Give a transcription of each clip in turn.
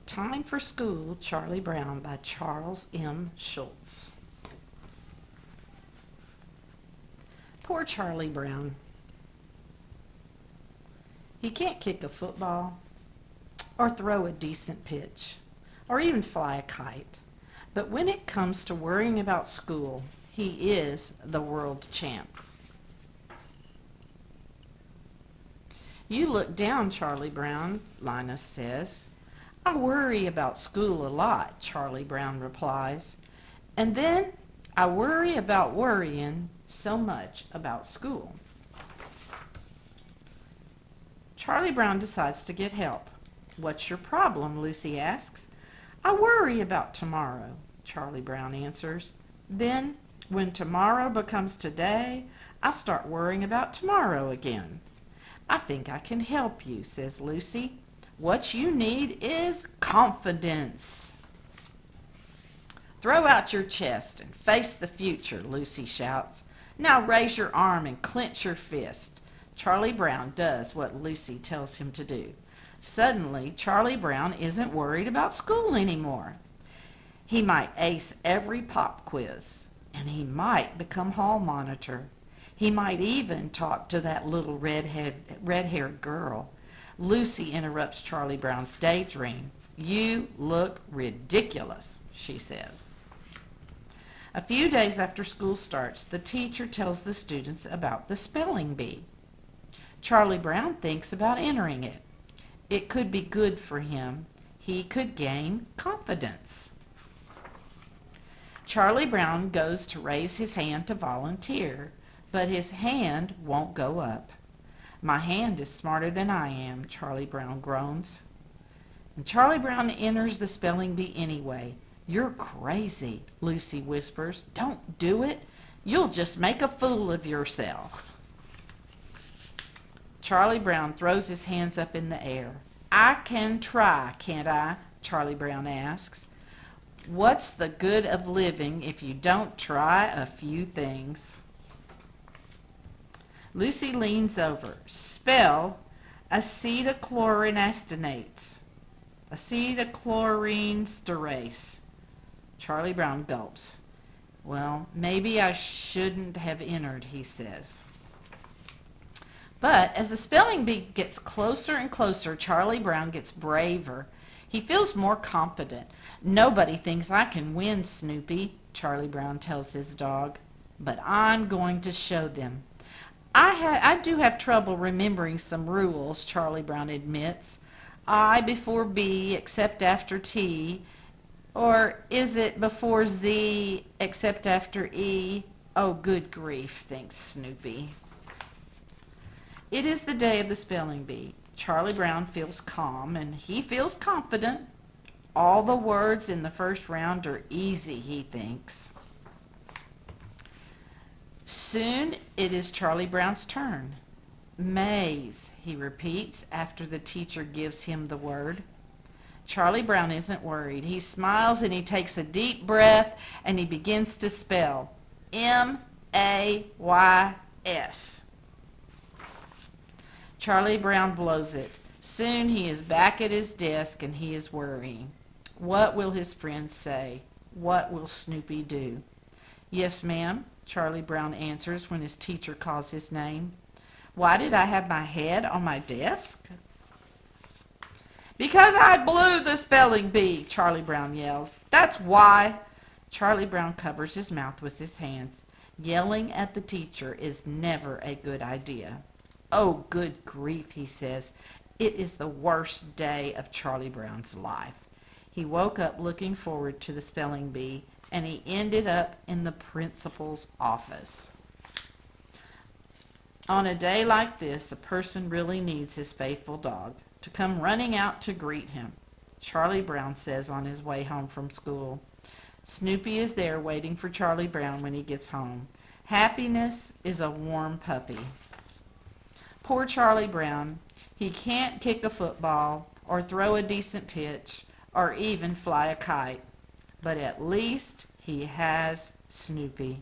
Time for School, Charlie Brown by Charles M. Schulz. Poor Charlie Brown. He can't kick a football or throw a decent pitch or even fly a kite. But when it comes to worrying about school, he is the world champ. You look down, Charlie Brown, Linus says. I worry about school a lot, Charlie Brown replies. And then I worry about worrying so much about school. Charlie Brown decides to get help. What's your problem? Lucy asks. I worry about tomorrow, Charlie Brown answers. Then, when tomorrow becomes today, I start worrying about tomorrow again. I think I can help you, says Lucy. What you need is confidence. Throw out your chest and face the future, Lucy shouts. Now raise your arm and clench your fist. Charlie Brown does what Lucy tells him to do. Suddenly, Charlie Brown isn't worried about school anymore. He might ace every pop quiz, and he might become hall monitor. He might even talk to that little red-haired girl. Lucy interrupts Charlie Brown's daydream. You look ridiculous, she says. A few days after school starts, the teacher tells the students about the spelling bee. Charlie Brown thinks about entering it. It could be good for him. He could gain confidence. Charlie Brown goes to raise his hand to volunteer, but his hand won't go up. My hand is smarter than I am, Charlie Brown groans. And Charlie Brown enters the spelling bee anyway. You're crazy, Lucy whispers. Don't do it. You'll just make a fool of yourself. Charlie Brown throws his hands up in the air. I can try, can't I? Charlie Brown asks. What's the good of living if you don't try a few things? Lucy leans over. Spell acetylchlorinestinates. Acetylchlorinesterace. Charlie Brown gulps. Well, maybe I shouldn't have entered, he says. But as the spelling bee gets closer and closer, Charlie Brown gets braver. He feels more confident. Nobody thinks I can win, Snoopy, Charlie Brown tells his dog. But I'm going to show them. I do have trouble remembering some rules, Charlie Brown admits. I before B except after T. Or is it before Z except after E? Oh, good grief, thinks Snoopy. It is the day of the spelling bee. Charlie Brown feels calm and he feels confident. All the words in the first round are easy, he thinks. Soon it is Charlie Brown's turn. Maze, he repeats after the teacher gives him the word. Charlie Brown isn't worried. He smiles and he takes a deep breath and he begins to spell M-A-Y-S. Charlie Brown blows it. Soon he is back at his desk and he is worrying. What will his friends say? What will Snoopy do? Yes, ma'am, Charlie Brown answers when his teacher calls his name. Why did I have my head on my desk? Because I blew the spelling bee, Charlie Brown yells. That's why. Charlie Brown covers his mouth with his hands. Yelling at the teacher is never a good idea. Oh, good grief, he says. It is the worst day of Charlie Brown's life. He woke up looking forward to the spelling bee, and he ended up in the principal's office. On a day like this, a person really needs his faithful dog to come running out to greet him, Charlie Brown says on his way home from school. Snoopy is there waiting for Charlie Brown when he gets home. Happiness is a warm puppy. Poor Charlie Brown. He can't kick a football or throw a decent pitch or even fly a kite. But at least he has Snoopy.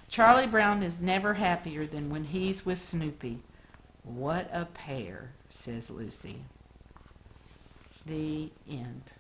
Charlie Brown is never happier than when he's with Snoopy. What a pair, says Lucy. The end.